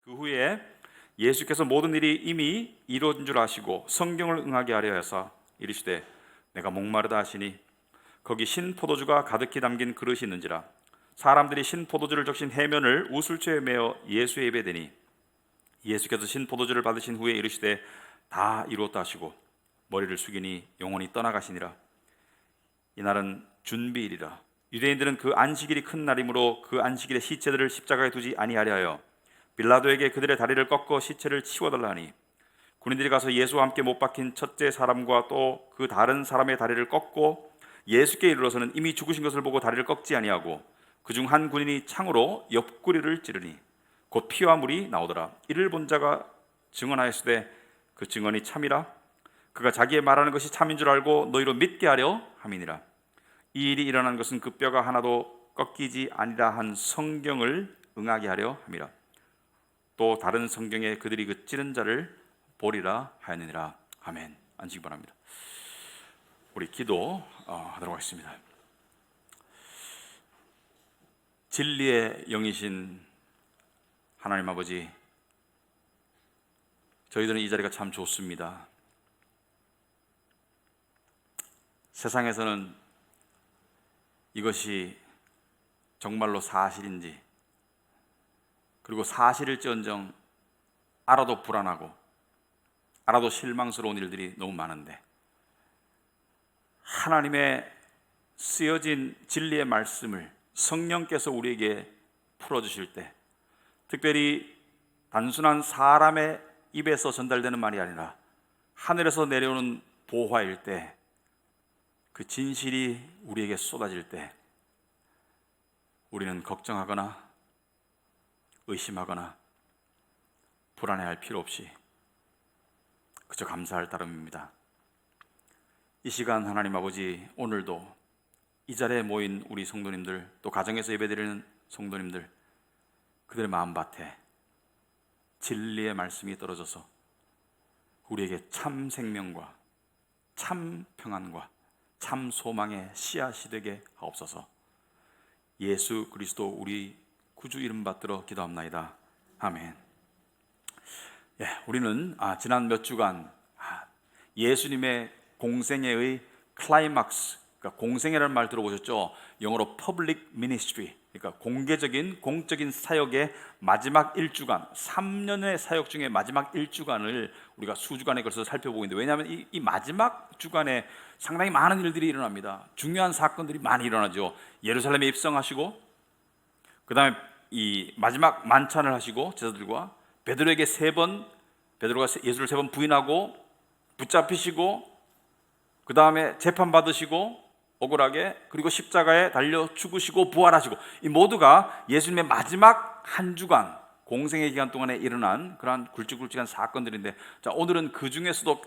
그 후에 예수께서 모든 일이 이미 이루어진 줄 아시고 성경을 응하게 하려 해서 이르시되 내가 목마르다 하시니 거기 신 포도주가 가득히 담긴 그릇이 있는지라. 사람들이 신 포도주를 적신 해면을 우슬초에 메어 예수의 입에 대니 예수께서 신 포도주를 받으신 후에 이르시되 다 이루었다 하시고 머리를 숙이니 영원히 떠나가시니라. 이날은 준비일이라. 유대인들은 그 안식일이 큰 날이므로 그 안식일에 시체들을 십자가에 두지 아니하려 하여 빌라도에게 그들의 다리를 꺾어 시체를 치워달라 하니 군인들이 가서 예수와 함께 못 박힌 첫째 사람과 또 그 다른 사람의 다리를 꺾고 예수께 이르러서는 이미 죽으신 것을 보고 다리를 꺾지 아니하고 그중 한 군인이 창으로 옆구리를 찌르니 곧 피와 물이 나오더라. 이를 본 자가 증언하였으되 그 증언이 참이라. 그가 자기의 말하는 것이 참인 줄 알고 너희로 믿게 하려 함이니라. 이 일이 일어난 것은 그 뼈가 하나도 꺾이지 아니라 한 성경을 응하게 하려 함이라. 또 다른 성경에 그들이 그 찌른 자를 보리라 하였느니라. 아멘. 앉으시기 바랍니다. 우리 기도하도록 하겠습니다. 진리의 영이신 하나님 아버지, 저희들은 이 자리가 참 좋습니다. 세상에서는 이것이 정말로 사실인지, 그리고 사실일지언정 알아도 불안하고 알아도 실망스러운 일들이 너무 많은데, 하나님의 쓰여진 진리의 말씀을 성령께서 우리에게 풀어주실 때, 특별히 단순한 사람의 입에서 전달되는 말이 아니라 하늘에서 내려오는 보화일 때, 그 진실이 우리에게 쏟아질 때 우리는 걱정하거나 의심하거나 불안해할 필요 없이 그저 감사할 따름입니다. 이 시간 하나님 아버지, 오늘도 이 자리에 모인 우리 성도님들, 또 가정에서 예배드리는 성도님들, 그들의 마음밭에 진리의 말씀이 떨어져서 우리에게 참 생명과 참 평안과 참 소망의 씨앗이 되게 하옵소서. 예수 그리스도 우리 구주 이름 받들어 기도합나이다. 아멘. 우리는 지난 몇 주간 예수님의 공생애의 클라이막스, 그러니까 공생애라는 말 들어보셨죠? 영어로 public ministry, 그러니까 공개적인 공적인 사역의 마지막 1주간, 3년의 사역 중에 마지막 1주간을 우리가 수주간에 걸쳐서 살펴보고 있는데, 왜냐하면 이 마지막 주간에 상당히 많은 일들이 일어납니다. 중요한 사건들이 많이 일어나죠. 예루살렘에 입성하시고, 그 다음에 이 마지막 만찬을 하시고 제자들과 베드로에게 베드로가 예수를 3번 부인하고 붙잡히시고, 그 다음에 재판받으시고 억울하게, 그리고 십자가에 달려 죽으시고 부활하시고, 이 모두가 예수님의 마지막 한 주간 공생의 기간 동안에 일어난 그러한 굵직굵직한 사건들인데, 자, 오늘은 그 중에서도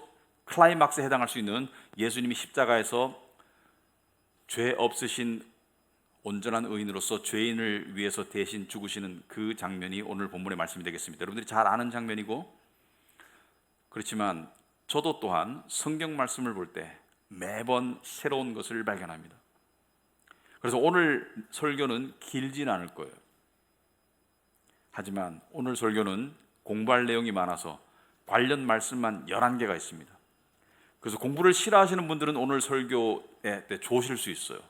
클라이막스에 해당할 수 있는 예수님이 십자가에서 죄 없으신 온전한 의인으로서 죄인을 위해서 대신 죽으시는 그 장면이 오늘 본문의 말씀이 되겠습니다. 여러분들이 잘 아는 장면이고, 그렇지만 저도 또한 성경 말씀을 볼 때 매번 새로운 것을 발견합니다. 그래서 오늘 설교는 길진 않을 거예요. 하지만 오늘 설교는 공부할 내용이 많아서 관련 말씀만 11개가 있습니다. 그래서 공부를 싫어하시는 분들은 오늘 설교에 좋으실 수 있어요.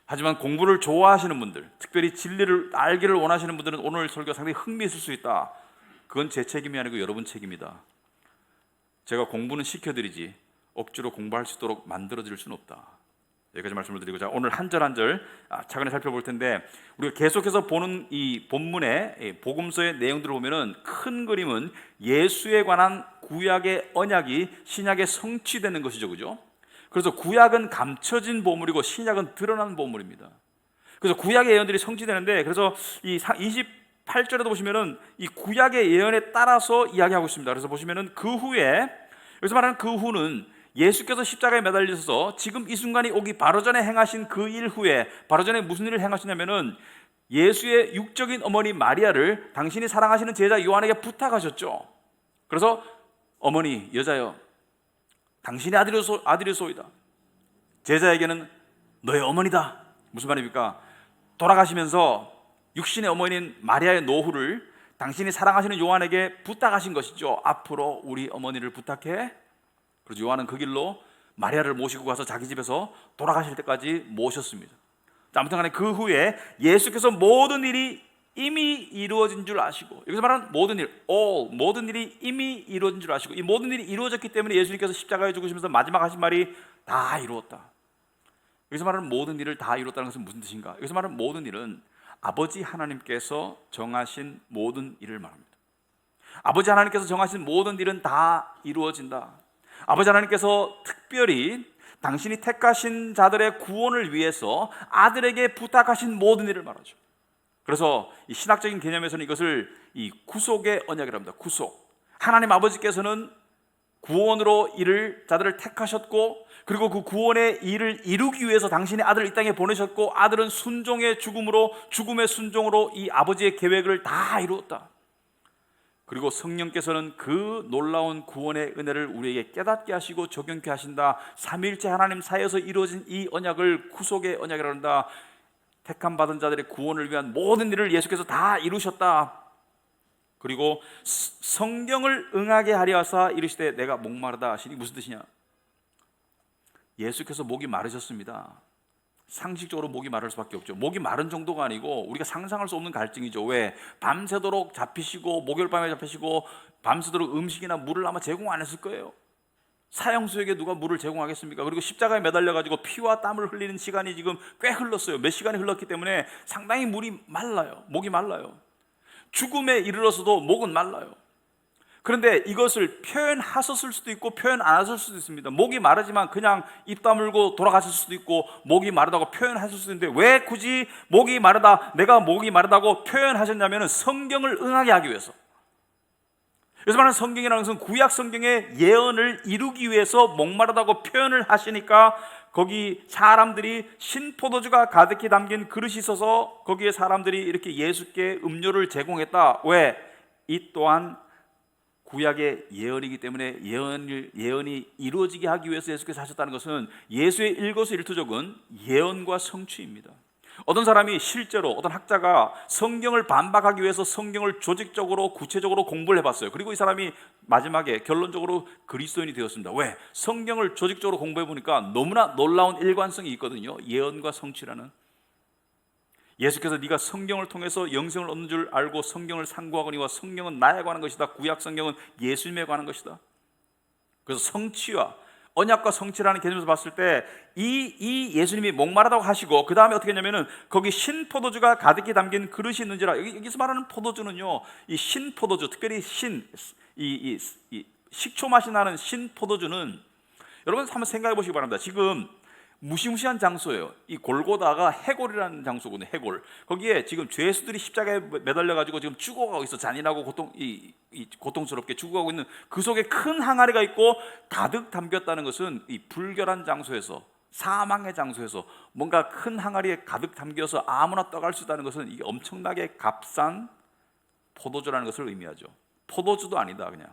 하지만 공부를 좋아하시는 분들, 특별히 진리를 알기를 원하시는 분들은 오늘 설교가 상당히 흥미있을 수 있다. 그건 제 책임이 아니고 여러분 책임이다. 제가 공부는 시켜드리지 억지로 공부할 수 있도록 만들어드릴 수는 없다. 여기까지 말씀을 드리고, 자, 오늘 한 절 한 절 차근히 살펴볼 텐데, 우리가 계속해서 보는 이 본문의 복음서의 내용들을 보면은 큰 그림은 예수에 관한 구약의 언약이 신약에 성취되는 것이죠, 그죠? 그래서 구약은 감춰진 보물이고 신약은 드러난 보물입니다. 그래서 구약의 예언들이 성취되는데, 그래서 이 28절에도 보시면은 이 구약의 예언에 따라서 이야기하고 있습니다. 그래서 보시면은 그 후에, 여기서 말하는 그 후는 예수께서 십자가에 매달리셔서 지금 이 순간이 오기 바로 전에 행하신 그 일 후에, 바로 전에 무슨 일을 행하시냐면은 예수의 육적인 어머니 마리아를 당신이 사랑하시는 제자 요한에게 부탁하셨죠. 그래서 어머니 여자여, 당신의 아들이소이다. 제자에게는 너의 어머니다. 무슨 말입니까? 돌아가시면서 육신의 어머니인 마리아의 노후를 당신이 사랑하시는 요한에게 부탁하신 것이죠. 앞으로 우리 어머니를 부탁해. 그래서 요한은 그 길로 마리아를 모시고 가서 자기 집에서 돌아가실 때까지 모셨습니다. 아무튼 간에 그 후에 예수께서 모든 일이 이미 이루어진 줄 아시고, 여기서 말하는 모든 일, all, 모든 일이 이미 이루어진 줄 아시고, 이 모든 일이 이루어졌기 때문에 예수님께서 십자가에 죽으시면서 마지막 하신 말이 다 이루었다. 여기서 말하는 모든 일을 다 이루었다는 것은 무슨 뜻인가? 여기서 말하는 모든 일은 아버지 하나님께서 정하신 모든 일을 말합니다. 아버지 하나님께서 정하신 모든 일은 다 이루어진다. 아버지 하나님께서 특별히 당신이 택하신 자들의 구원을 위해서 아들에게 부탁하신 모든 일을 말하죠. 그래서 이 신학적인 개념에서는 이것을 이 구속의 언약이라고 합니다. 구속. 하나님 아버지께서는 구원으로 자들을 택하셨고, 그리고 그 구원의 일을 이루기 위해서 당신의 아들을 이 땅에 보내셨고, 아들은 순종의 죽음의 순종으로 이 아버지의 계획을 다 이루었다. 그리고 성령께서는 그 놀라운 구원의 은혜를 우리에게 깨닫게 하시고 적용케 하신다. 삼위일체 하나님 사이에서 이루어진 이 언약을 구속의 언약이라고 한다. 택함 받은 자들의 구원을 위한 모든 일을 예수께서 다 이루셨다. 그리고 성경을 응하게 하려 하사 이르시되 내가 목마르다 하시니 무슨 뜻이냐? 예수께서 목이 마르셨습니다. 상식적으로 목이 마를 수밖에 없죠. 목이 마른 정도가 아니고 우리가 상상할 수 없는 갈증이죠. 왜? 밤새도록 잡히시고, 목요일 밤에 잡히시고, 밤새도록 음식이나 물을 아마 제공 안 했을 거예요. 사형수에게 누가 물을 제공하겠습니까? 그리고 십자가에 매달려가지고 피와 땀을 흘리는 시간이 지금 꽤 흘렀어요. 몇 시간이 흘렀기 때문에 상당히 물이 말라요. 목이 말라요. 죽음에 이르러서도 목은 말라요. 그런데 이것을 표현하셨을 수도 있고 표현 안 하셨을 수도 있습니다. 목이 마르지만 그냥 입 다물고 돌아가실 수도 있고, 목이 마르다고 표현하실 수도 있는데 왜 굳이 목이 마르다, 내가 목이 마르다고 표현하셨냐면 성경을 응하게 하기 위해서. 그래서 말하는 성경이라는 것은 구약 성경의 예언을 이루기 위해서 목마르다고 표현을 하시니까 거기 사람들이 신포도주가 가득히 담긴 그릇이 있어서 거기에 사람들이 이렇게 예수께 음료를 제공했다. 왜? 이 또한 구약의 예언이기 때문에 예언이 이루어지게 하기 위해서 예수께서 하셨다는 것은 예수의 일거수일투족은 예언과 성취입니다. 어떤 사람이 실제로, 어떤 학자가 성경을 반박하기 위해서 성경을 조직적으로 구체적으로 공부를 해봤어요. 그리고 이 사람이 마지막에 결론적으로 그리스도인이 되었습니다. 왜? 성경을 조직적으로 공부해 보니까 너무나 놀라운 일관성이 있거든요. 예언과 성취라는. 예수께서 네가 성경을 통해서 영생을 얻는 줄 알고 성경을 상고하거니와 성경은 나에 관한 것이다. 구약 성경은 예수님에 관한 것이다. 그래서 성취와 언약과 성취라는 개념에서 봤을 때 이 예수님이 목마르다고 하시고, 그 다음에 어떻게 했냐면은 거기 신포도주가 가득히 담긴 그릇이 있는지라. 여기서 말하는 포도주는요, 이 신포도주, 특별히 이 식초 맛이 나는 신포도주는, 여러분 한번 생각해 보시기 바랍니다. 지금 무시무시한 장소예요. 이 골고다가 해골이라는 장소거든요. 해골. 거기에 지금 죄수들이 십자가에 매달려가지고 지금 죽어가고 있어. 잔인하고 고통스럽게 죽어가고 있는 그 속에 큰 항아리가 있고 가득 담겼다는 것은 이 불결한 장소에서, 사망의 장소에서 뭔가 큰 항아리에 가득 담겨서 아무나 떠갈 수 있다는 것은 이게 엄청나게 값싼 포도주라는 것을 의미하죠. 포도주도 아니다 그냥.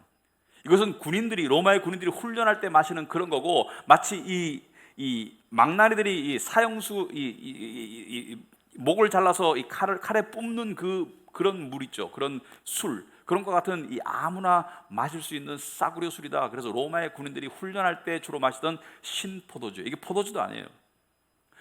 이것은 로마의 군인들이 훈련할 때 마시는 그런 거고, 마치 이 망나니들이 이 사형수 목을 잘라서 이 칼에 뿜는 그런 물 있죠. 그런 술, 그런 것 같은 이 아무나 마실 수 있는 싸구려 술이다. 그래서 로마의 군인들이 훈련할 때 주로 마시던 신포도주. 이게 포도주도 아니에요.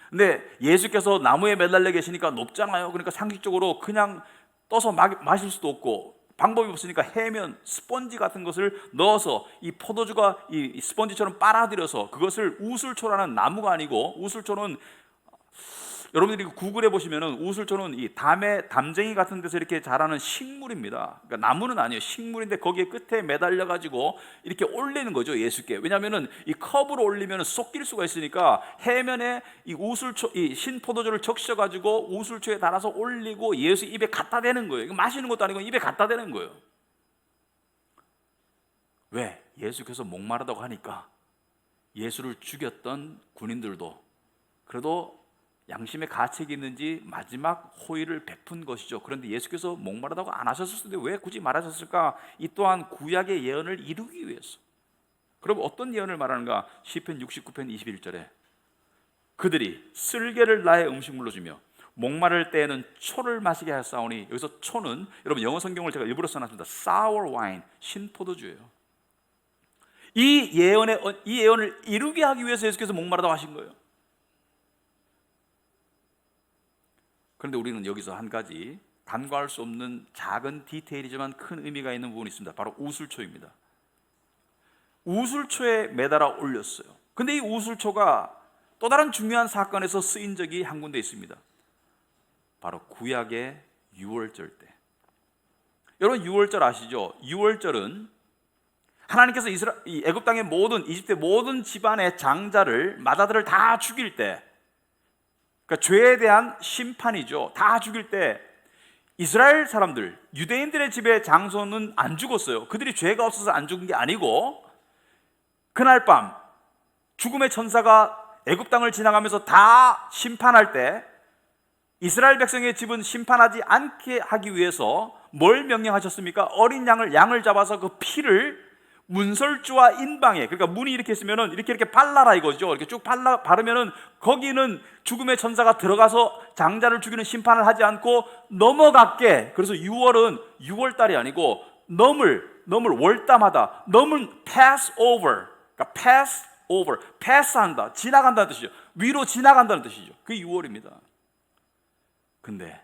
근데 예수께서 나무에 매달려 계시니까 높잖아요. 그러니까 상식적으로 그냥 떠서 마실 수도 없고, 방법이 없으니까 해면 스펀지 같은 것을 넣어서 이 포도주가 이 스펀지처럼 빨아들여서, 그것을 우슬초라는 나무가 아니고, 우슬초는 여러분들이 구글해 보시면은 우슬초는 이 담쟁이 같은 데서 이렇게 자라는 식물입니다. 그러니까 나무는 아니에요. 식물인데 거기에 끝에 매달려 가지고 이렇게 올리는 거죠, 예수께. 왜냐하면은 이 컵으로 올리면 쏟길 수가 있으니까 해면에 이 우슬초, 이 신포도주를 적셔 가지고 우슬초에 달아서 올리고 예수 입에 갖다 대는 거예요. 이거 마시는 것도 아니고 입에 갖다 대는 거예요. 왜? 예수께서 목마르다고 하니까 예수를 죽였던 군인들도 그래도 양심의 가책이 있는지 마지막 호의를 베푼 것이죠. 그런데 예수께서 목마르다고 안 하셨을 텐데 왜 굳이 말하셨을까? 이 또한 구약의 예언을 이루기 위해서. 그럼 어떤 예언을 말하는가? 시편 69편 21절에 그들이 쓸개를 나의 음식물로 주며 목마를 때에는 초를 마시게 하였사오니, 여기서 초는 여러분 영어 성경을 제가 일부러 써놨습니다. sour wine, 신포도주예요. 이 예언을 이루게 하기 위해서 예수께서 목마르다고 하신 거예요. 그런데 우리는 여기서 한 가지 간과할 수 없는 작은 디테일이지만 큰 의미가 있는 부분이 있습니다. 바로 우슬초입니다. 우슬초에 매달아 올렸어요. 근데 이 우슬초가 또 다른 중요한 사건에서 쓰인 적이 한 군데 있습니다. 바로 구약의 유월절 때. 여러분 유월절 아시죠? 유월절은 하나님께서 애굽 땅의 이집트의 모든 집안의 장자를, 마다들을 다 죽일 때, 그러니까 죄에 대한 심판이죠. 다 죽일 때 이스라엘 사람들, 유대인들의 집의 장소는 안 죽었어요. 그들이 죄가 없어서 안 죽은 게 아니고, 그날 밤 죽음의 천사가 애굽 땅을 지나가면서 다 심판할 때 이스라엘 백성의 집은 심판하지 않게 하기 위해서 뭘 명령하셨습니까? 어린 양을 잡아서 그 피를 문설주와 인방에, 그러니까 문이 이렇게 있으면은 이렇게 발라라 이거죠. 이렇게 쭉 바르면은 거기는 죽음의 천사가 들어가서 장자를 죽이는 심판을 하지 않고 넘어갔게. 그래서 6월은 6월달이 아니고 넘을 월담하다. 넘은 pass over, 그러니까 pass over, 패스한다, 지나간다는 뜻이죠. 위로 지나간다는 뜻이죠. 그게 6월입니다. 근데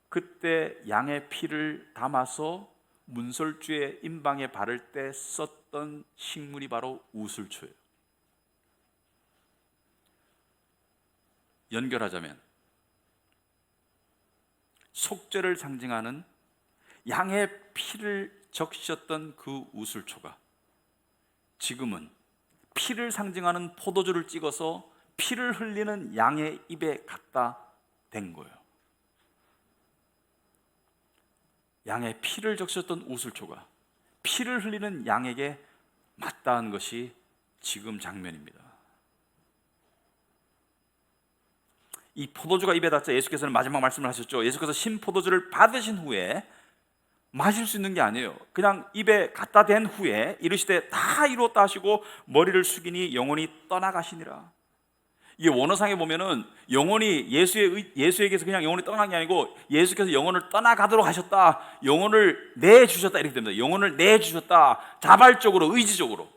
그때 양의 피를 담아서 문설주의 인방에 바를 때 썼던 식물이 바로 우슬초예요. 연결하자면 속죄를 상징하는 양의 피를 적셨던 그 우슬초가 지금은 피를 상징하는 포도주를 찍어서 피를 흘리는 양의 입에 갖다 댄 거예요. 양의 피를 적셨던 우슬초가 피를 흘리는 양에게 맞닿은 것이 지금 장면입니다. 이 포도주가 입에 닿자 예수께서는 마지막 말씀을 하셨죠. 예수께서 신포도주를 받으신 후에 마실 수 있는 게 아니에요. 그냥 입에 갖다 댄 후에 이르시되 다 이루었다 하시고 머리를 숙이니 영혼이 떠나가시니라. 이게 원어상에 보면은 영혼이 예수에게서 그냥 영혼이 떠난 게 아니고 예수께서 영혼을 떠나가도록 하셨다, 영혼을 내주셨다 이렇게 됩니다. 영혼을 내주셨다, 자발적으로, 의지적으로.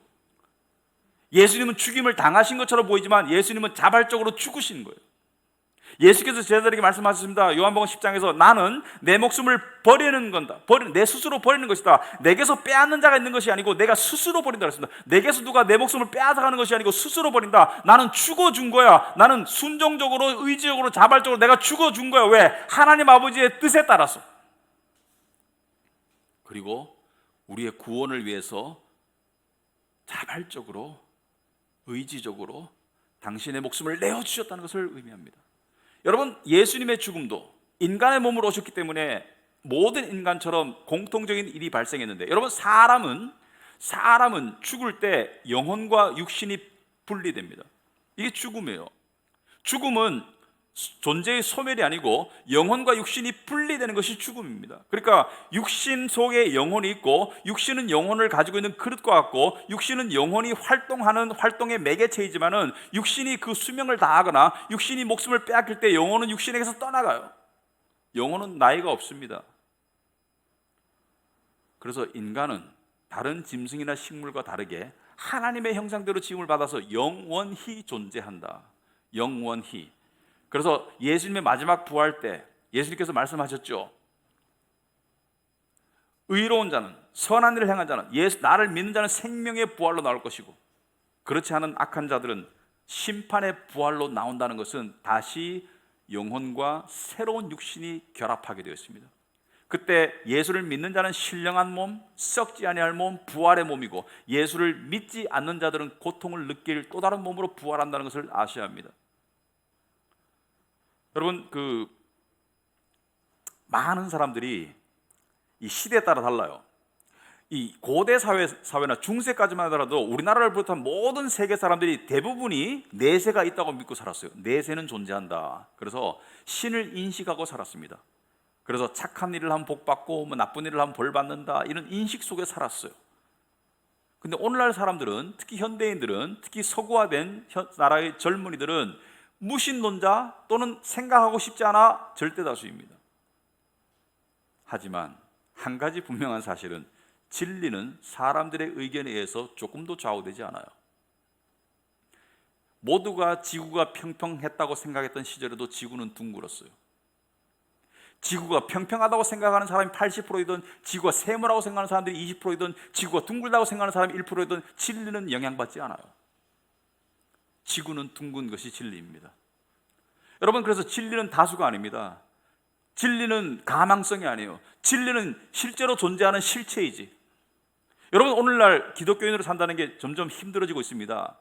예수님은 죽임을 당하신 것처럼 보이지만 예수님은 자발적으로 죽으신 거예요. 예수께서 제자들에게 말씀하셨습니다. 요한복음 10장에서 나는 내 목숨을 버리는 건다, 내 스스로 버리는 것이다. 내게서 빼앗는 자가 있는 것이 아니고 내가 스스로 버린다 그랬습니다. 내게서 누가 내 목숨을 빼앗아가는 것이 아니고 스스로 버린다. 나는 죽어준 거야. 나는 순종적으로, 의지적으로, 자발적으로 내가 죽어준 거야. 왜? 하나님 아버지의 뜻에 따라서. 그리고 우리의 구원을 위해서 자발적으로, 의지적으로 당신의 목숨을 내어주셨다는 것을 의미합니다. 여러분, 예수님의 죽음도 인간의 몸으로 오셨기 때문에 모든 인간처럼 공통적인 일이 발생했는데, 여러분, 사람은 죽을 때 영혼과 육신이 분리됩니다. 이게 죽음이에요. 죽음은 존재의 소멸이 아니고 영혼과 육신이 분리되는 것이 죽음입니다. 그러니까 육신 속에 영혼이 있고, 육신은 영혼을 가지고 있는 그릇과 같고, 육신은 영혼이 활동하는 활동의 매개체이지만은 육신이 그 수명을 다하거나 육신이 목숨을 빼앗길 때 영혼은 육신에게서 떠나가요. 영혼은 나이가 없습니다. 그래서 인간은 다른 짐승이나 식물과 다르게 하나님의 형상대로 지음을 받아서 영원히 존재한다. 영원히. 그래서 예수님의 마지막 부활 때 예수님께서 말씀하셨죠. 의로운 자는, 선한 일을 행한 자는, 나를 믿는 자는 생명의 부활로 나올 것이고, 그렇지 않은 악한 자들은 심판의 부활로 나온다는 것은 다시 영혼과 새로운 육신이 결합하게 되었습니다. 그때 예수를 믿는 자는 신령한 몸, 썩지 아니할 몸, 부활의 몸이고, 예수를 믿지 않는 자들은 고통을 느낄 또 다른 몸으로 부활한다는 것을 아셔야 합니다. 여러분, 많은 사람들이 이 시대에 따라 달라요. 이 고대 사회나 중세까지만 하더라도 우리나라를 비롯한 모든 세계 사람들이 대부분이 내세가 있다고 믿고 살았어요. 내세는 존재한다. 그래서 신을 인식하고 살았습니다. 그래서 착한 일을 하면 복 받고 나쁜 일을 하면 벌 받는다, 이런 인식 속에 살았어요. 근데 오늘날 사람들은, 특히 현대인들은, 특히 서구화된 나라의 젊은이들은 무신론자 또는 생각하고 싶지 않아 절대 다수입니다. 하지만 한 가지 분명한 사실은 진리는 사람들의 의견에 의해서 조금도 좌우되지 않아요. 모두가 지구가 평평했다고 생각했던 시절에도 지구는 둥글었어요. 지구가 평평하다고 생각하는 사람이 80%이든 지구가 세모라고 생각하는 사람들이 20%이든 지구가 둥글다고 생각하는 사람이 1%이든 진리는 영향받지 않아요. 지구는 둥근 것이 진리입니다. 여러분, 그래서 진리는 다수가 아닙니다. 진리는 가망성이 아니에요. 진리는 실제로 존재하는 실체이지. 여러분, 오늘날 기독교인으로 산다는 게 점점 힘들어지고 있습니다.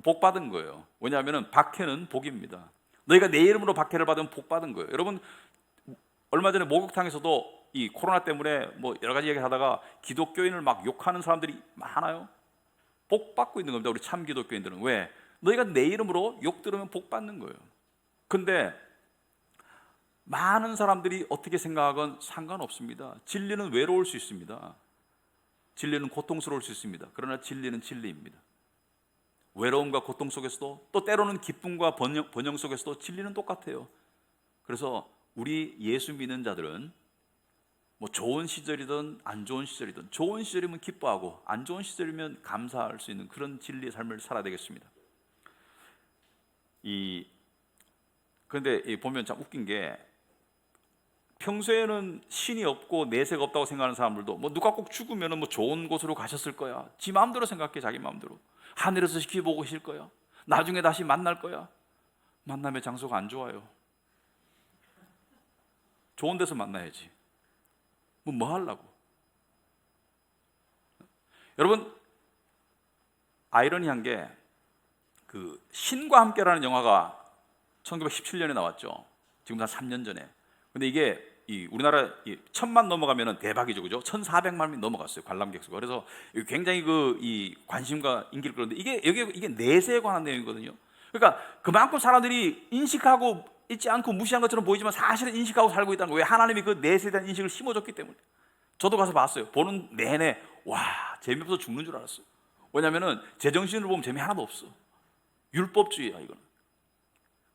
복 받은 거예요. 왜냐하면 박해는 복입니다. 너희가 내 이름으로 박해를 받으면 복 받은 거예요. 여러분, 얼마 전에 목욕탕에서도 이 코로나 때문에 뭐 여러 가지 얘기를 하다가 기독교인을 막 욕하는 사람들이 많아요. 복 받고 있는 겁니다. 우리 참 기독교인들은. 왜? 너희가 내 이름으로 욕 들으면 복 받는 거예요. 근데 많은 사람들이 어떻게 생각하건 상관없습니다. 진리는 외로울 수 있습니다. 진리는 고통스러울 수 있습니다. 그러나 진리는 진리입니다. 외로움과 고통 속에서도, 또 때로는 기쁨과 번영 속에서도 진리는 똑같아요. 그래서 우리 예수 믿는 자들은 뭐 좋은 시절이든 안 좋은 시절이든, 좋은 시절이면 기뻐하고 안 좋은 시절이면 감사할 수 있는 그런 진리의 삶을 살아야 되겠습니다. 그런데 보면 참 웃긴 게, 평소에는 신이 없고 내세가 없다고 생각하는 사람들도 뭐 누가 꼭 죽으면 뭐 좋은 곳으로 가셨을 거야, 지 마음대로 생각해. 자기 마음대로 하늘에서 지켜보고 계실 거야, 나중에 다시 만날 거야. 만남의 장소가 안 좋아요. 좋은 데서 만나야지. 뭐 하려고. 여러분, 아이러니한 게, 그 신과 함께라는 영화가 1917년에 나왔죠. 지금 한 3년 전에. 근데 이게 우리나라 1000만 넘어가면 대박이죠, 그죠? 1400만이 넘어갔어요, 관람객 수가. 그래서 굉장히 이 관심과 인기를 끌었는데, 이게 내세에 관한 내용이거든요. 그러니까 그만큼 사람들이 인식하고 있지 않고 무시한 것처럼 보이지만 사실은 인식하고 살고 있다는 거예요. 왜? 하나님이 그 내세에 대한 인식을 심어줬기 때문에. 저도 가서 봤어요. 보는 내내 와, 재미없어서 죽는 줄 알았어요. 왜냐하면 제정신으로 보면 재미 하나도 없어. 율법주의야 이거는.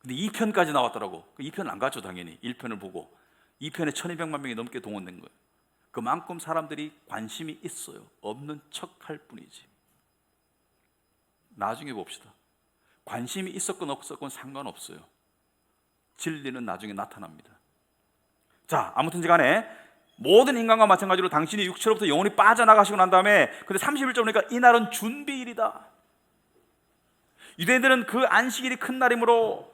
근데 2편까지 나왔더라고. 2편은 안 갔죠, 당연히. 1편을 보고 2편에 1200만 명이 넘게 동원된 거예요. 그만큼 사람들이 관심이 있어요. 없는 척할 뿐이지. 나중에 봅시다. 관심이 있었건 없었건 상관없어요. 진리는 나중에 나타납니다. 자, 아무튼 간에 모든 인간과 마찬가지로 당신이 육체로부터 영혼이 빠져나가시고 난 다음에, 근데 31절 보니까 이날은 준비일이다. 유대인들은 그 안식일이 큰 날이므로.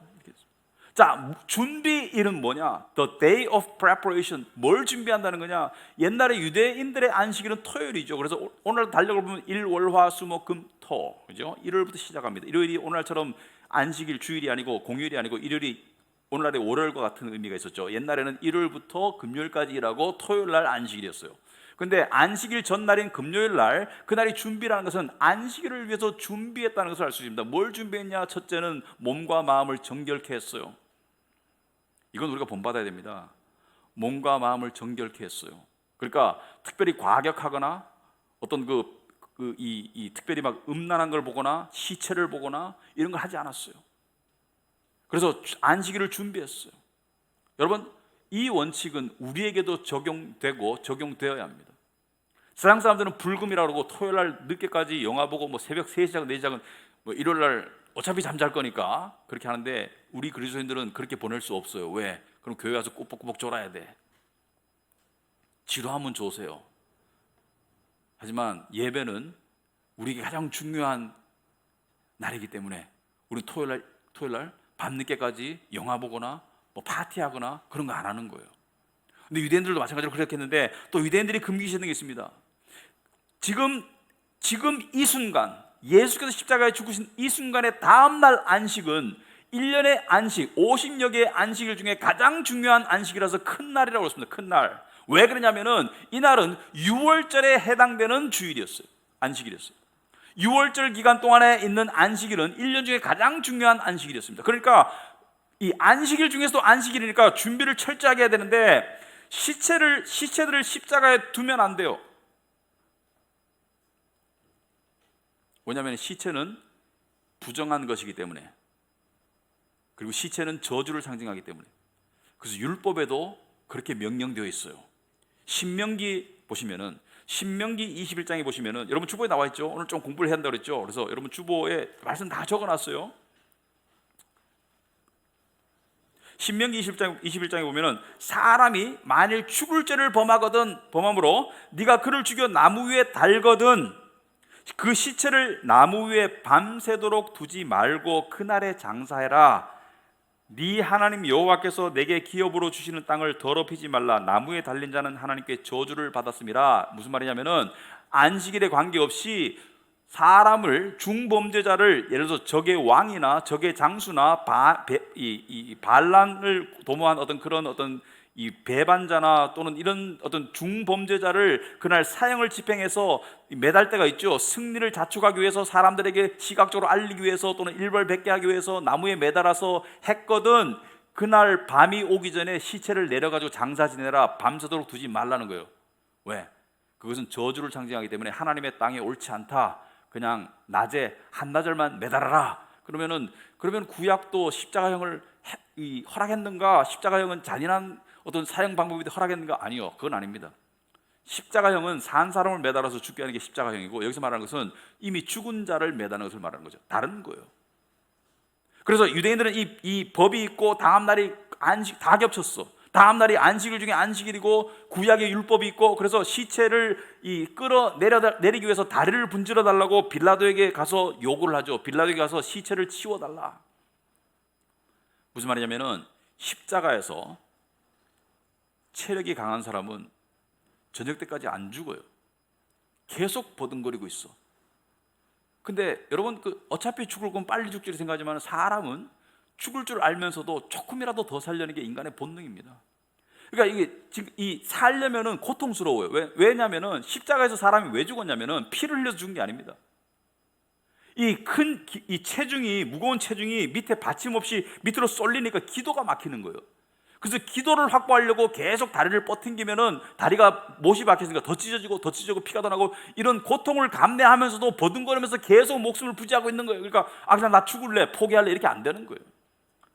자, 준비일은 뭐냐? The day of preparation. 뭘 준비한다는 거냐? 옛날에 유대인들의 안식일은 토요일이죠. 그래서 오늘 달력을 보면 일, 월, 화, 수, 목, 금, 토, 그죠? 일요일부터 시작합니다. 일요일이 오늘날처럼 안식일 주일이 아니고 공휴일이 아니고, 일요일이 오늘날의 월요일과 같은 의미가 있었죠. 옛날에는 일요일부터 금요일까지 일하고 토요일날 안식일이었어요. 근데 안식일 전날인 금요일날, 그날이 준비라는 것은 안식일을 위해서 준비했다는 것을 알 수 있습니다. 뭘 준비했냐? 첫째는 몸과 마음을 정결케 했어요. 이건 우리가 본받아야 됩니다. 몸과 마음을 정결케 했어요. 그러니까 특별히 과격하거나 어떤 특별히 막 음란한 걸 보거나 시체를 보거나 이런 걸 하지 않았어요. 그래서 안식일을 준비했어요. 여러분, 이 원칙은 우리에게도 적용되고 적용되어야 합니다. 세상 사람들은 불금이라고 그러고 토요일날 늦게까지 영화 보고 뭐 새벽 3시작 4시작은 뭐 일요일날 어차피 잠잘 거니까 그렇게 하는데, 우리 그리스도인들은 그렇게 보낼 수 없어요. 왜? 그럼 교회 가서 꾸벅꾸벅 졸아야 돼. 지루하면 좋으세요. 하지만 예배는 우리에게 가장 중요한 날이기 때문에 우리 토요일날 밤늦게까지 영화 보거나 뭐 파티하거나 그런 거 안 하는 거예요. 근데 유대인들도 마찬가지로 그렇게 했는데, 또 유대인들이 금기시는 게 있습니다. 지금 이 순간, 예수께서 십자가에 죽으신 이 순간의 다음날 안식은 1년의 안식, 50여 개의 안식일 중에 가장 중요한 안식이라서 큰 날이라고 했습니다. 큰 날. 왜 그러냐면은 이 날은 6월절에 해당되는 주일이었어요. 안식일이었어요. 6월절 기간 동안에 있는 안식일은 1년 중에 가장 중요한 안식일이었습니다. 그러니까 이 안식일 중에서도 안식일이니까 준비를 철저하게 해야 되는데, 시체들을 십자가에 두면 안 돼요. 왜냐하면 시체는 부정한 것이기 때문에. 그리고 시체는 저주를 상징하기 때문에. 그래서 율법에도 그렇게 명령되어 있어요. 신명기 보시면은, 신명기 21장에 보시면은, 여러분 주보에 나와 있죠. 오늘 좀 공부를 해야 한다고 그랬죠. 그래서 여러분 주보에 말씀 다 적어놨어요. 신명기 21장에 보면은, 사람이 만일 죽을 죄를 범함으로 네가 그를 죽여 나무 위에 달거든 그 시체를 나무 위에 밤새도록 두지 말고 그날에 장사해라. 네 하나님 여호와께서 내게 기업으로 주시는 땅을 더럽히지 말라. 나무에 달린 자는 하나님께 저주를 받았음이라. 무슨 말이냐면은, 안식일에 관계없이 사람을, 중범죄자를, 예를 들어서 적의 왕이나 적의 장수나 반란을 도모한 어떤 그런 어떤 이 배반자나 또는 이런 어떤 중범죄자를 그날 사형을 집행해서 매달 때가 있죠. 승리를 자축하기 위해서, 사람들에게 시각적으로 알리기 위해서, 또는 일벌백계 하기 위해서 나무에 매달아서 했거든 그날 밤이 오기 전에 시체를 내려가지고 장사 지내라. 밤새도록 두지 말라는 거예요. 왜? 그것은 저주를 상징하기 때문에 하나님의 땅에 옳지 않다. 그냥 낮에 한나절만 매달아라. 그러면 구약도 십자가형을 허락했는가? 십자가형은 잔인한 어떤 사형 방법이 허락했는가? 아니요, 그건 아닙니다. 십자가형은 산 사람을 매달아서 죽게 하는 게 십자가형이고, 여기서 말하는 것은 이미 죽은 자를 매다는 것을 말하는 거죠. 다른 거예요. 그래서 유대인들은 이 법이 있고 다음 날이 안식 다 겹쳤어. 다음 날이 안식일 중에 안식일이고 구약의 율법이 있고, 그래서 시체를 내리기 위해서 다리를 분질러 달라고 빌라도에게 가서 요구를 하죠. 빌라도에게 가서 시체를 치워달라. 무슨 말이냐면은, 십자가에서 체력이 강한 사람은 저녁 때까지 안 죽어요. 계속 버둥거리고 있어. 근데 여러분, 어차피 죽을 건 빨리 죽지를 생각하지만, 사람은 죽을 줄 알면서도 조금이라도 더 살려는 게 인간의 본능입니다. 그러니까 이게 지금 살려면은 고통스러워요. 왜냐면은 십자가에서 사람이 왜 죽었냐면은 피를 흘려서 죽은 게 아닙니다. 무거운 체중이 밑에 받침없이 밑으로 쏠리니까 기도가 막히는 거예요. 그래서 기도를 확보하려고 계속 다리를 뻗팅기면은 다리가 못이 박혔으니까 더 찢어지고 피가 더 나고, 이런 고통을 감내하면서도 버둥거리면서 계속 목숨을 부지하고 있는 거예요. 그러니까 그냥 나 죽을래, 포기할래, 이렇게 안 되는 거예요.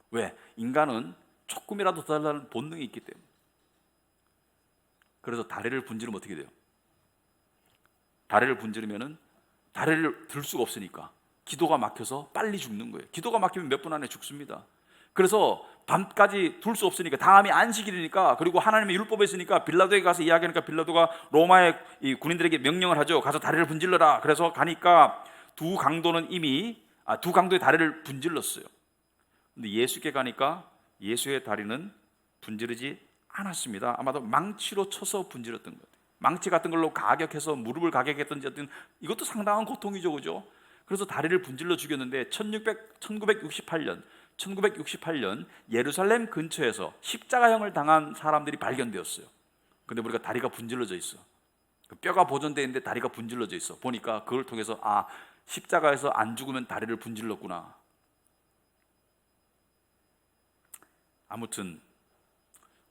왜? 인간은 조금이라도 더 달라는 본능이 있기 때문에. 그래서 다리를 분지르면 어떻게 돼요? 다리를 분지르면은 다리를 들 수가 없으니까 기도가 막혀서 빨리 죽는 거예요. 기도가 막히면 몇 분 안에 죽습니다. 그래서 밤까지 둘 수 없으니까, 다음이 안식일이니까, 그리고 하나님의 율법에 있으니까 빌라도에게 가서 이야기하니까 빌라도가 로마의 이 군인들에게 명령을 하죠. 가서 다리를 분질러라. 그래서 가니까 두 강도의 다리를 분질렀어요. 근데 예수께 가니까 예수의 다리는 분지르지 않았습니다. 아마도 망치로 쳐서 분질렀던 것 같아요. 망치 같은 걸로 가격해서 무릎을 가격했던지, 이것도 상당한 고통이죠, 그죠? 그래서 다리를 분질러 죽였는데 1968년 예루살렘 근처에서 십자가형을 당한 사람들이 발견되었어요. 근데 우리가 다리가 분질러져 있어. 뼈가 보존되어 있는데 다리가 분질러져 있어. 보니까 그걸 통해서 십자가에서 안 죽으면 다리를 분질렀구나. 아무튼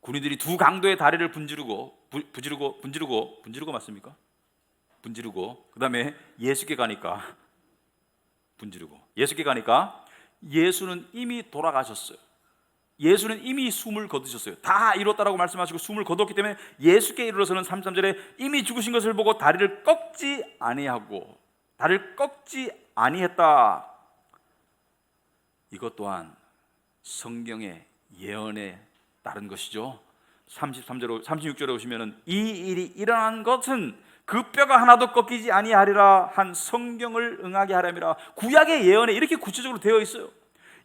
군인들이 두 강도의 다리를 분지르고 맞습니까? 분지르고 그다음에 예수께 가니까 예수는 이미 돌아가셨어요. 예수는 이미 숨을 거두셨어요. 다 이뤘다라고 말씀하시고 숨을 거뒀기 때문에 예수께 이르러서는 33절에 이미 죽으신 것을 보고 다리를 꺾지 아니했다. 이것 또한 성경의 예언에 따른 것이죠. 36절에 오시면은 이 일이 일어난 것은 그 뼈가 하나도 꺾이지 아니하리라 한 성경을 응하게 하려니라. 구약의 예언에 이렇게 구체적으로 되어 있어요.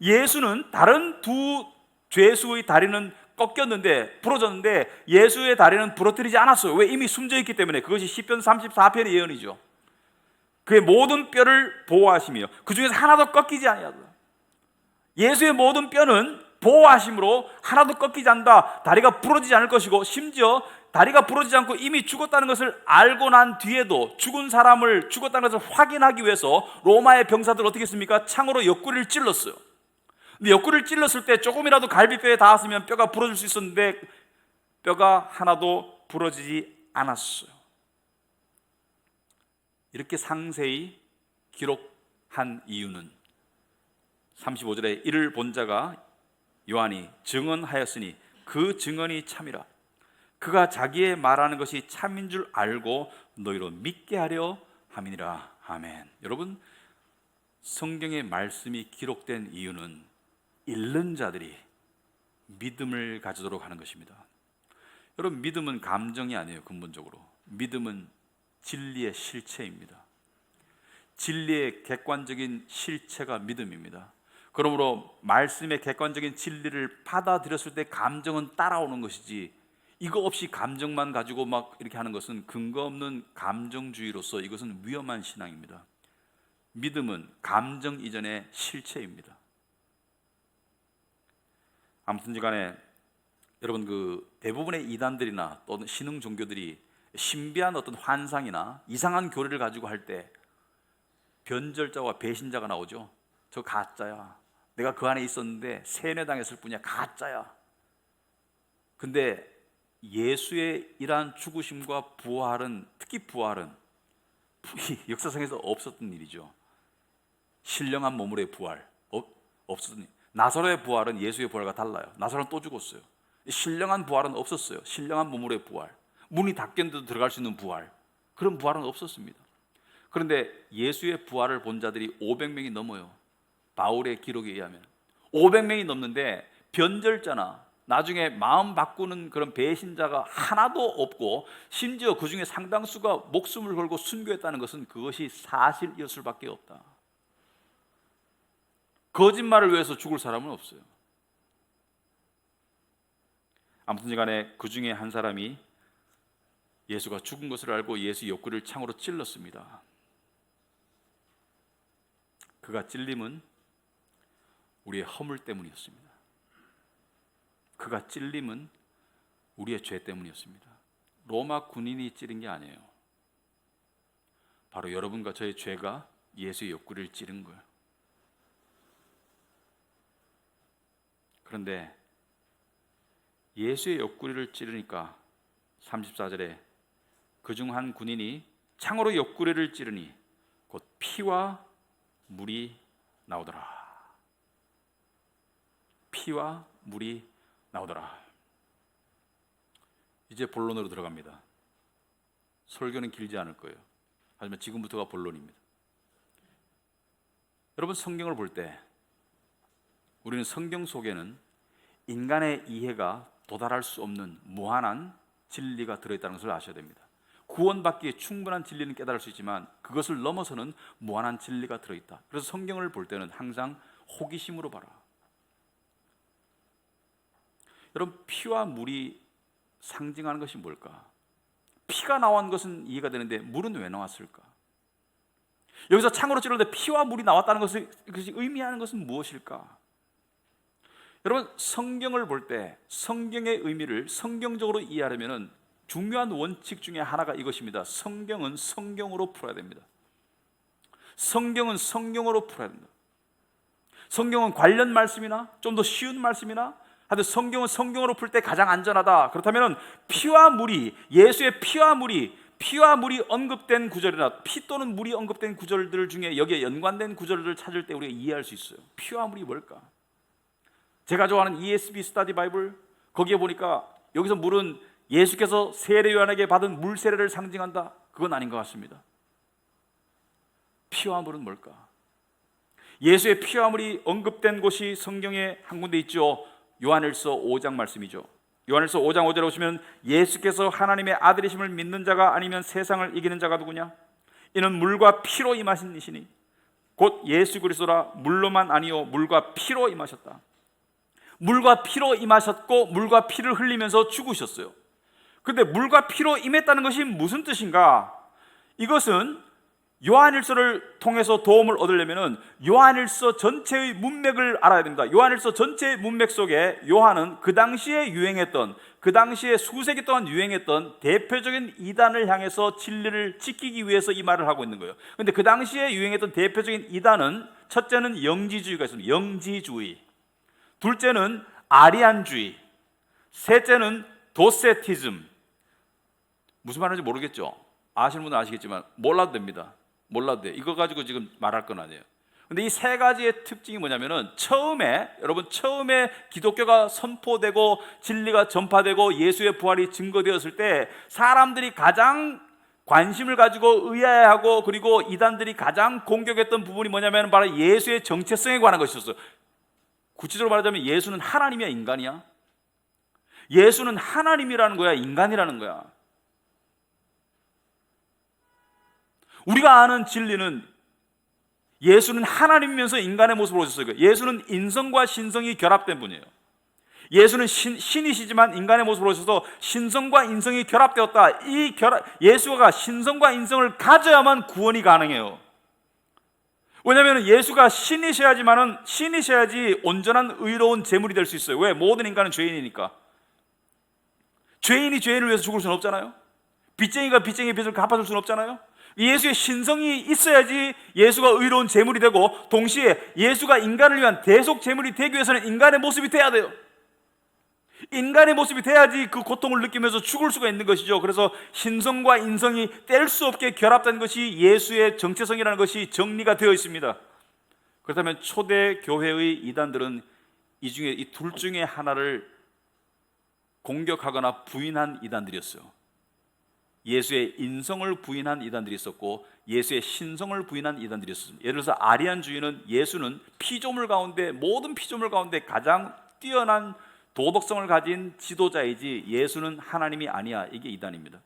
예수는 다른 두 죄수의 다리는 꺾였는데, 부러졌는데 예수의 다리는 부러뜨리지 않았어요. 왜? 이미 숨져 있기 때문에. 그것이 시편 34편의 예언이죠. 그의 모든 뼈를 보호하시며 그 중에서 하나도 꺾이지 아니하다. 예수의 모든 뼈는 보호하심으로 하나도 꺾이지 않는다. 다리가 부러지지 않을 것이고, 심지어 다리가 부러지지 않고 이미 죽었다는 것을 알고 난 뒤에도 죽은 사람을 죽었다는 것을 확인하기 위해서 로마의 병사들 어떻게 했습니까? 창으로 옆구리를 찔렀어요. 근데 옆구리를 찔렀을 때 조금이라도 갈비뼈에 닿았으면 뼈가 부러질 수 있었는데 뼈가 하나도 부러지지 않았어요. 이렇게 상세히 기록한 이유는 35절에 이를 본 자가 요한이 증언하였으니 그 증언이 참이라. 그가 자기의 말하는 것이 참인 줄 알고 너희로 믿게 하려 함이니라. 아멘. 여러분, 성경의 말씀이 기록된 이유는 읽는 자들이 믿음을 가지도록 하는 것입니다. 여러분, 믿음은 감정이 아니에요. 근본적으로 믿음은 진리의 실체입니다. 진리의 객관적인 실체가 믿음입니다. 그러므로 말씀의 객관적인 진리를 받아들였을 때 감정은 따라오는 것이지, 이거 없이 감정만 가지고 막 이렇게 하는 것은 근거 없는 감정주의로서 이것은 위험한 신앙입니다. 믿음은 감정 이전의 실체입니다. 아무튼 간에 여러분, 대부분의 이단들이나 또는 신흥 종교들이 신비한 어떤 환상이나 이상한 교리를 가지고 할 때 변절자와 배신자가 나오죠. 저 가짜야. 내가 그 안에 있었는데 세뇌당했을 뿐이야. 가짜야. 근데 예수의 이러한 죽으심과 부활은, 특히 부활은 역사상에서 없었던 일이죠. 신령한 몸으로의 부활 없었던 일. 나사로의 부활은 예수의 부활과 달라요. 나사로는 또 죽었어요. 신령한 부활은 없었어요. 신령한 몸으로의 부활, 문이 닫혔는데도 들어갈 수 있는 부활, 그런 부활은 없었습니다. 그런데 예수의 부활을 본 자들이 500명이 넘어요. 바울의 기록에 의하면 500명이 넘는데 변절자나 나중에 마음 바꾸는 그런 배신자가 하나도 없고, 심지어 그 중에 상당수가 목숨을 걸고 순교했다는 것은 그것이 사실이었을 수밖에 없다. 거짓말을 위해서 죽을 사람은 없어요. 아무튼 간에 그 중에 한 사람이 예수가 죽은 것을 알고 예수 옆구리를 창으로 찔렀습니다. 그가 찔림은 우리의 허물 때문이었습니다. 그가 찔림은 우리의 죄 때문이었습니다. 로마 군인이 찌른 게 아니에요. 바로 여러분과 저의 죄가 예수의 옆구리를 찌른 거예요. 그런데 예수의 옆구리를 찌르니까 34절에 그중 한 군인이 창으로 옆구리를 찌르니 곧 피와 물이 나오더라. 피와 물이 나오더라. 이제 본론으로 들어갑니다. 설교는 길지 않을 거예요. 하지만 지금부터가 본론입니다. 여러분, 성경을 볼 때 우리는 성경 속에는 인간의 이해가 도달할 수 없는 무한한 진리가 들어있다는 것을 아셔야 됩니다. 구원받기에 충분한 진리는 깨달을 수 있지만 그것을 넘어서는 무한한 진리가 들어있다. 그래서 성경을 볼 때는 항상 호기심으로 봐라. 여러분, 피와 물이 상징하는 것이 뭘까? 피가 나온 것은 이해가 되는데 물은 왜 나왔을까? 여기서 창으로 찌르는데 피와 물이 나왔다는 것이 의미하는 것은 무엇일까? 여러분, 성경을 볼 때 성경의 의미를 성경적으로 이해하려면 중요한 원칙 중에 하나가 이것입니다. 성경은 성경으로 풀어야 됩니다. 성경은 성경으로 풀어야 됩니다. 성경은 관련 말씀이나 좀 더 쉬운 말씀이나 하여튼 성경은 성경으로 풀 때 가장 안전하다. 그렇다면 피와 물이, 예수의 피와 물이 언급된 구절이나 피 또는 물이 언급된 구절들 중에 여기에 연관된 구절들을 찾을 때 우리가 이해할 수 있어요. 피와 물이 뭘까? 제가 좋아하는 ESV 스터디 바이블, 거기에 보니까 여기서 물은 예수께서 세례 요한에게 받은 물 세례를 상징한다. 그건 아닌 것 같습니다. 피와 물은 뭘까? 예수의 피와 물이 언급된 곳이 성경에 한 군데 있죠. 요한일서 5장 말씀이죠. 요한일서 5장 5절에 보시면 예수께서 하나님의 아들이심을 믿는 자가 아니면 세상을 이기는 자가 누구냐? 이는 물과 피로 임하신 이시니 곧 예수 그리스도라. 물로만 아니요 물과 피로 임하셨다. 물과 피로 임하셨고 물과 피를 흘리면서 죽으셨어요. 그런데 물과 피로 임했다는 것이 무슨 뜻인가? 이것은 요한일서를 통해서 도움을 얻으려면 요한일서 전체의 문맥을 알아야 됩니다. 요한일서 전체의 문맥 속에 요한은 그 당시에 유행했던, 그 당시에 수세기 동안 유행했던 대표적인 이단을 향해서 진리를 지키기 위해서 이 말을 하고 있는 거예요. 그런데 그 당시에 유행했던 대표적인 이단은, 첫째는 영지주의가 있습니다. 영지주의. 둘째는 아리안주의. 셋째는 도세티즘. 무슨 말인지 모르겠죠? 아시는 분은 아시겠지만 몰라도 됩니다. 몰라도 돼. 이거 가지고 지금 말할 건 아니에요. 근데 이 세 가지의 특징이 뭐냐면은 처음에 기독교가 선포되고 진리가 전파되고 예수의 부활이 증거되었을 때 사람들이 가장 관심을 가지고 의아해하고 그리고 이단들이 가장 공격했던 부분이 뭐냐면 바로 예수의 정체성에 관한 것이었어요. 구체적으로 말하자면 예수는 하나님이야, 인간이야? 예수는 하나님이라는 거야, 인간이라는 거야? 우리가 아는 진리는 예수는 하나님이면서 인간의 모습으로 오셨어요. 예수는 인성과 신성이 결합된 분이에요. 예수는 신이시지만 인간의 모습으로 오셔서 신성과 인성이 결합되었다. 예수가 신성과 인성을 가져야만 구원이 가능해요. 왜냐하면 예수가 신이셔야지 온전한 의로운 제물이 될 수 있어요. 왜? 모든 인간은 죄인이니까. 죄인이 죄인을 위해서 죽을 수는 없잖아요. 빚쟁이가 빚쟁이의 빚을 갚아줄 수는 없잖아요. 예수의 신성이 있어야지 예수가 의로운 제물이 되고, 동시에 예수가 인간을 위한 대속 제물이 되기 위해서는 인간의 모습이 돼야 돼요. 인간의 모습이 돼야지 그 고통을 느끼면서 죽을 수가 있는 것이죠. 그래서 신성과 인성이 뗄 수 없게 결합된 것이 예수의 정체성이라는 것이 정리가 되어 있습니다. 그렇다면 초대 교회의 이단들은 이 둘 중에 하나를 공격하거나 부인한 이단들이었어요. 예수의 인성을 부인한 이단들이 있었고 예수의 신성을 부인한 이단들이 있었습니다. 예를 들어서 아리안주의는 예수는 모든 피조물 가운데 가장 뛰어난 도덕성을 가진 지도자이지 예수는 하나님이 아니야. 이게 이단입니다.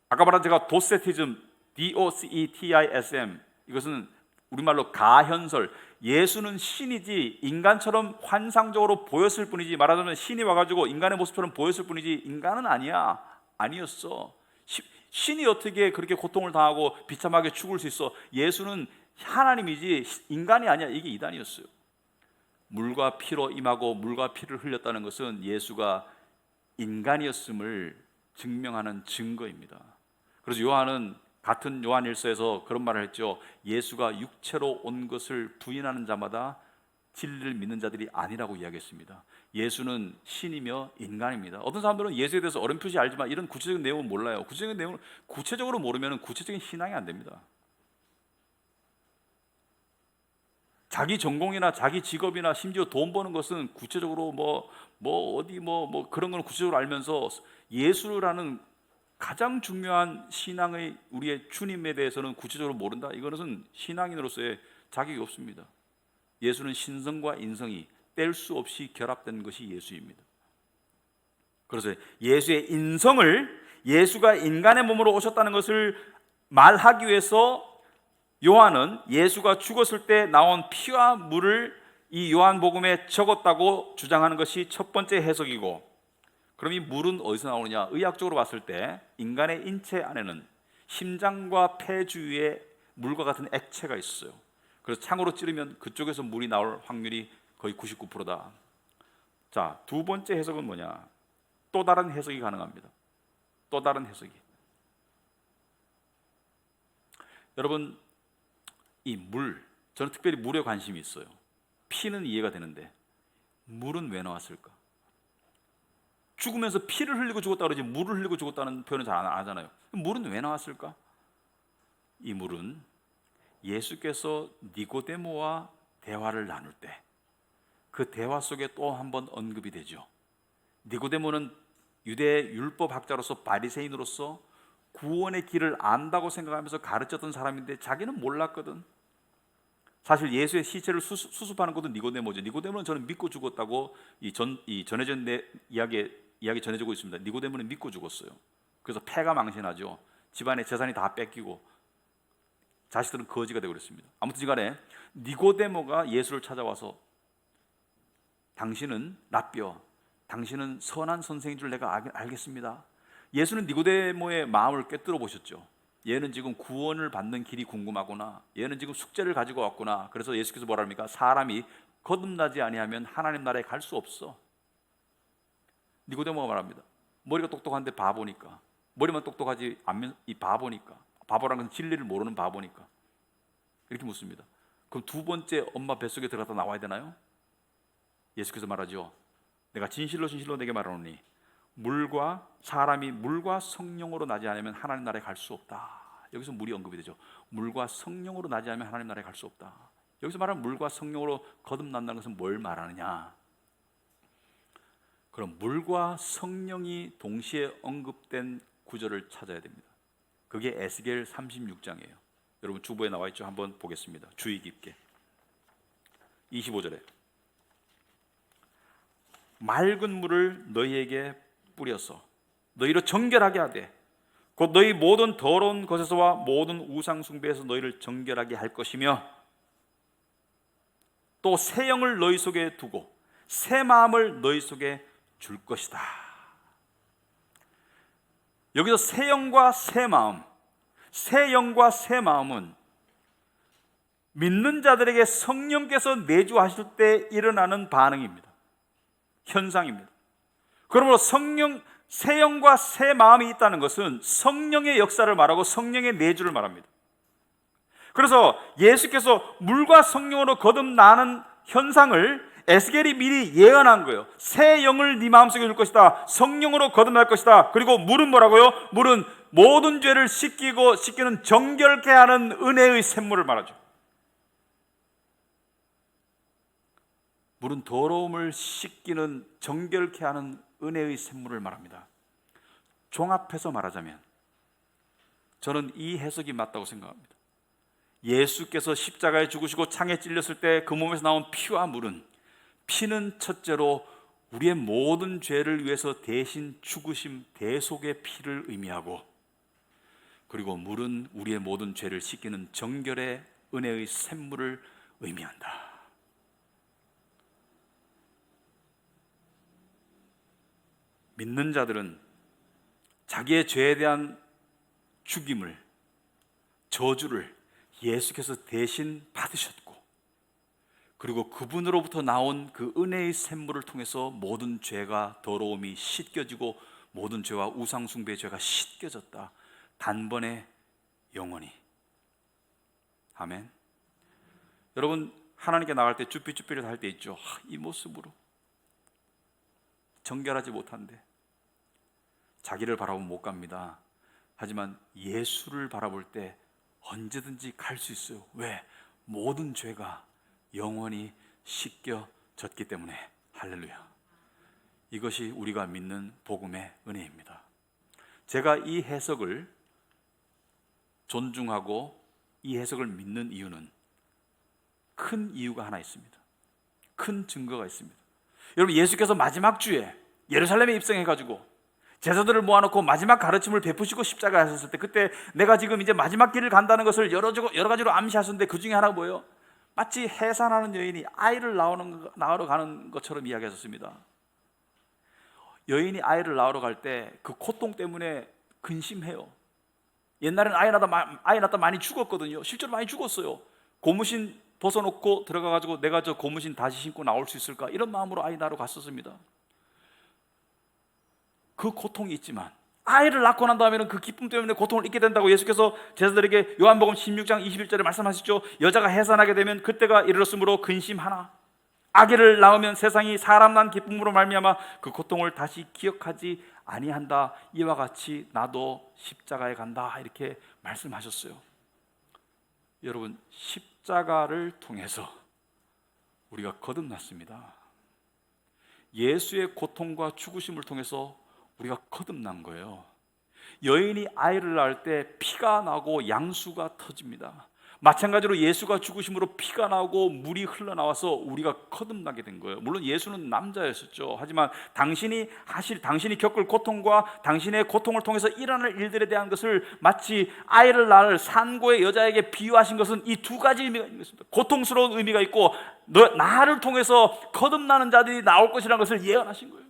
아까 말한 제가 도세티즘, DOCETISM, 이것은 우리말로 가현설, 예수는 신이지 인간처럼 환상적으로 보였을 뿐이지, 말하자면 신이 와가지고 인간의 모습처럼 보였을 뿐이지 인간은 아니었어. 신이 어떻게 그렇게 고통을 당하고 비참하게 죽을 수 있어? 예수는 하나님이지 인간이 아니야. 이게 이단이었어요. 물과 피로 임하고 물과 피를 흘렸다는 것은 예수가 인간이었음을 증명하는 증거입니다. 그래서 요한은 같은 요한일서에서 그런 말을 했죠. 예수가 육체로 온 것을 부인하는 자마다 진리를 믿는 자들이 아니라고 이야기했습니다. 예수는 신이며 인간입니다. 어떤 사람들은 예수에 대해서 어렴풋이 알지만 이런 구체적인 내용은 몰라요. 구체적인 내용을 구체적으로 모르면 구체적인 신앙이 안 됩니다. 자기 전공이나 자기 직업이나 심지어 돈 버는 것은 구체적으로 그런 건 구체적으로 알면서 예수라는 가장 중요한 신앙의 우리의 주님에 대해서는 구체적으로 모른다. 이것은 신앙인으로서의 자격이 없습니다. 예수는 신성과 인성이 뗄 수 없이 결합된 것이 예수입니다. 그래서 예수의 인성을, 예수가 인간의 몸으로 오셨다는 것을 말하기 위해서 요한은 예수가 죽었을 때 나온 피와 물을 이 요한복음에 적었다고 주장하는 것이 첫 번째 해석이고, 그럼 이 물은 어디서 나오느냐? 의학적으로 봤을 때 인간의 인체 안에는 심장과 폐 주위에 물과 같은 액체가 있어요. 그래서 창으로 찌르면 그쪽에서 물이 나올 확률이 거의 99%다. 자, 두 번째 해석은 뭐냐? 또 다른 해석이 가능합니다. 또 다른 해석이. 여러분, 이 물, 저는 특별히 물에 관심이 있어요. 피는 이해가 되는데 물은 왜 나왔을까? 죽으면서 피를 흘리고 죽었다 그러지 물을 흘리고 죽었다는 표현은 잘 안 하잖아요. 물은 왜 나왔을까? 이 물은 예수께서 니고데모와 대화를 나눌 때 그 대화 속에 또 한 번 언급이 되죠. 니고데모는 유대 율법학자로서 바리새인으로서 구원의 길을 안다고 생각하면서 가르쳤던 사람인데 자기는 몰랐거든. 사실 예수의 시체를 수습하는 것도 니고데모죠. 니고데모는 저는 믿고 죽었다고 전해진 이야기 전해지고 있습니다. 니고데모는 믿고 죽었어요. 그래서 폐가 망신하죠. 집안의 재산이 다 뺏기고 자식들은 거지가 되고 그랬습니다. 아무튼 간에 니고데모가 예수를 찾아와서 당신은 랍비어, 당신은 선한 선생인 줄 내가 알겠습니다. 예수는 니고데모의 마음을 꿰뚫어 보셨죠. 얘는 지금 구원을 받는 길이 궁금하구나. 얘는 지금 숙제를 가지고 왔구나. 그래서 예수께서 뭐라 합니까? 사람이 거듭나지 아니하면 하나님 나라에 갈 수 없어. 니고데모가 말합니다. 머리가 똑똑한데 바보니까. 머리만 똑똑하지 않으면 이 바보니까. 바보라는 건 진리를 모르는 바보니까. 이렇게 묻습니다. 그럼 두 번째 엄마 뱃속에 들어갔다 나와야 되나요? 예수께서 말하죠. 내가 진실로 내게 말하노니 사람이 물과 성령으로 나지 않으면 하나님 나라에 갈 수 없다. 여기서 물이 언급이 되죠. 물과 성령으로 나지 않으면 하나님 나라에 갈 수 없다. 여기서 말하는 물과 성령으로 거듭난다는 것은 뭘 말하느냐? 그럼 물과 성령이 동시에 언급된 구절을 찾아야 됩니다. 그게 에스겔 36장이에요. 여러분 주보에 나와 있죠? 한번 보겠습니다. 주의 깊게. 25절에 맑은 물을 너희에게 뿌려서 너희를 정결하게 하되 곧 너희 모든 더러운 것에서와 모든 우상 숭배에서 너희를 정결하게 할 것이며 또 새 영을 너희 속에 두고 새 마음을 너희 속에 줄 것이다. 여기서 새 영과 새 마음, 새 영과 새 마음은 믿는 자들에게 성령께서 내주하실 때 일어나는 반응입니다. 현상입니다. 그러므로 새 영과 새 마음이 있다는 것은 성령의 역사를 말하고 성령의 내주를 말합니다. 그래서 예수께서 물과 성령으로 거듭나는 현상을 에스겔이 미리 예언한 거예요. 새 영을 네 마음속에 줄 것이다. 성령으로 거듭날 것이다. 그리고 물은 뭐라고요? 물은 모든 죄를 씻기는 정결케 하는 은혜의 샘물을 말하죠. 물은 더러움을 씻기는 정결케 하는 은혜의 샘물을 말합니다. 종합해서 말하자면 저는 이 해석이 맞다고 생각합니다. 예수께서 십자가에 죽으시고 창에 찔렸을 때 그 몸에서 나온 피와 물은, 피는 첫째로 우리의 모든 죄를 위해서 대신 죽으심 대속의 피를 의미하고, 그리고 물은 우리의 모든 죄를 씻기는 정결의 은혜의 샘물을 의미한다. 믿는 자들은 자기의 죄에 대한 죽임을, 저주를 예수께서 대신 받으셨고, 그리고 그분으로부터 나온 그 은혜의 샘물을 통해서 모든 죄가 더러움이 씻겨지고 모든 죄와 우상 숭배의 죄가 씻겨졌다. 단번에 영원히. 아멘. 여러분 하나님께 나갈 때 쭈삣쭈삣 할 때 있죠. 이 모습으로 정결하지 못한데 자기를 바라보면 못 갑니다. 하지만 예수를 바라볼 때 언제든지 갈 수 있어요. 왜? 모든 죄가 영원히 씻겨졌기 때문에. 할렐루야. 이것이 우리가 믿는 복음의 은혜입니다. 제가 이 해석을 존중하고 이 해석을 믿는 이유는 큰 이유가 하나 있습니다. 큰 증거가 있습니다. 여러분 예수께서 마지막 주에 예루살렘에 입성해가지고 제자들을 모아놓고 마지막 가르침을 베푸시고 십자가에 하셨을 때, 그때 내가 지금 이제 마지막 길을 간다는 것을 여러 가지로 암시하셨는데 그 중에 하나가 뭐예요? 마치 해산하는 여인이 아이를 낳으러 가는 것처럼 이야기하셨습니다. 여인이 아이를 낳으러 갈 때 그 고통 때문에 근심해요. 옛날에는 아이 낳다 많이 죽었거든요. 실제로 많이 죽었어요. 고무신 벗어놓고 들어가가지고 내가 저 고무신 다시 신고 나올 수 있을까, 이런 마음으로 아이 낳으러 갔었습니다. 그 고통이 있지만 아이를 낳고 난 다음에는 그 기쁨 때문에 고통을 잊게 된다고 예수께서 제자들에게 요한복음 16장 21절에 말씀하시죠. 여자가 해산하게 되면 그때가 이르렀으므로 근심하나 아기를 낳으면 세상이 사람 난 기쁨으로 말미암아 그 고통을 다시 기억하지 아니한다. 이와 같이 나도 십자가에 간다. 이렇게 말씀하셨어요. 여러분 십자가를 통해서 우리가 거듭났습니다. 예수의 고통과 죽으심을 통해서 우리가 거듭난 거예요. 여인이 아이를 낳을 때 피가 나고 양수가 터집니다. 마찬가지로 예수가 죽으심으로 피가 나고 물이 흘러나와서 우리가 거듭나게 된 거예요. 물론 예수는 남자였었죠. 하지만 당신이 겪을 고통과 당신의 고통을 통해서 일어날 일들에 대한 것을 마치 아이를 낳을 산고의 여자에게 비유하신 것은 이 두 가지 의미가 있는 것입니다. 고통스러운 의미가 있고 나를 통해서 거듭나는 자들이 나올 것이라는 것을 예언하신 거예요.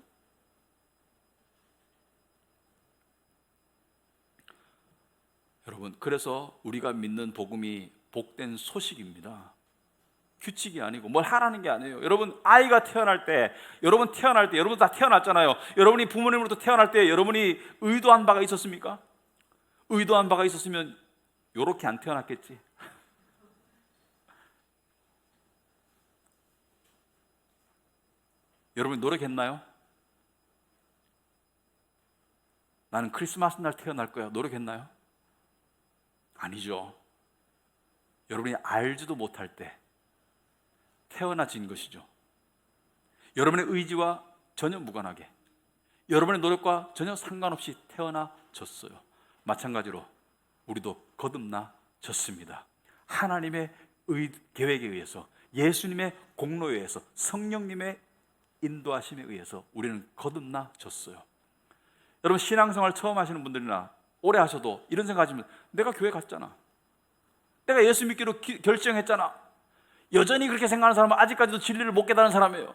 여러분, 그래서 우리가 믿는 복음이 복된 소식입니다. 규칙이 아니고 뭘 하라는 게 아니에요. 여러분 아이가 태어날 때, 여러분 다 태어났잖아요. 여러분이 부모님으로부터 태어날 때 여러분이 의도한 바가 있었습니까? 의도한 바가 있었으면 요렇게 안 태어났겠지. 여러분이 노력했나요? 나는 크리스마스 날 태어날 거야. 노력했나요? 아니죠. 여러분이 알지도 못할 때 태어나진 것이죠. 여러분의 의지와 전혀 무관하게, 여러분의 노력과 전혀 상관없이 태어나졌어요. 마찬가지로 우리도 거듭나졌습니다. 하나님의 계획에 의해서, 예수님의 공로에 의해서, 성령님의 인도하심에 의해서 우리는 거듭나졌어요. 여러분, 신앙생활 처음 하시는 분들이나 오래 하셔도 이런 생각하시면, 내가 교회 갔잖아, 내가 예수 믿기로 결정했잖아. 여전히 그렇게 생각하는 사람은 아직까지도 진리를 못 깨달은 사람이에요.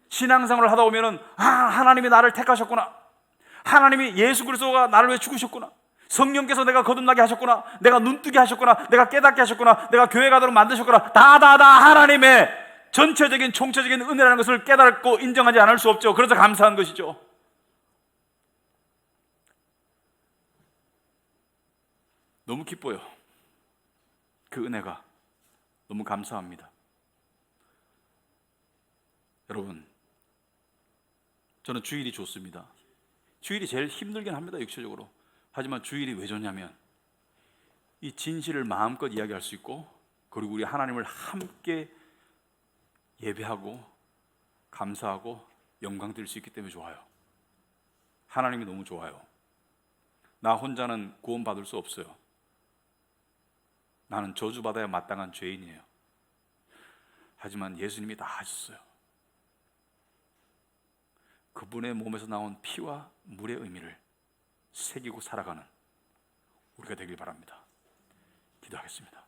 신앙생활을 하다 보면은 하나님이 나를 택하셨구나, 하나님이 예수 그리스도가 나를 위해 죽으셨구나, 성령께서 내가 거듭나게 하셨구나, 내가 눈뜨게 하셨구나, 내가 깨닫게 하셨구나, 내가 교회 가도록 만드셨구나, 다 하나님의 전체적인 총체적인 은혜라는 것을 깨닫고 인정하지 않을 수 없죠. 그래서 감사한 것이죠. 너무 기뻐요. 그 은혜가 너무 감사합니다. 여러분, 저는 주일이 좋습니다. 주일이 제일 힘들긴 합니다, 육체적으로. 하지만 주일이 왜 좋냐면, 이 진실을 마음껏 이야기할 수 있고, 그리고 우리 하나님을 함께 예배하고 감사하고 영광 드릴 수 있기 때문에 좋아요. 하나님이 너무 좋아요. 나 혼자는 구원 받을 수 없어요. 나는 저주받아야 마땅한 죄인이에요. 하지만 예수님이 다 하셨어요. 그분의 몸에서 나온 피와 물의 의미를 새기고 살아가는 우리가 되길 바랍니다. 기도하겠습니다.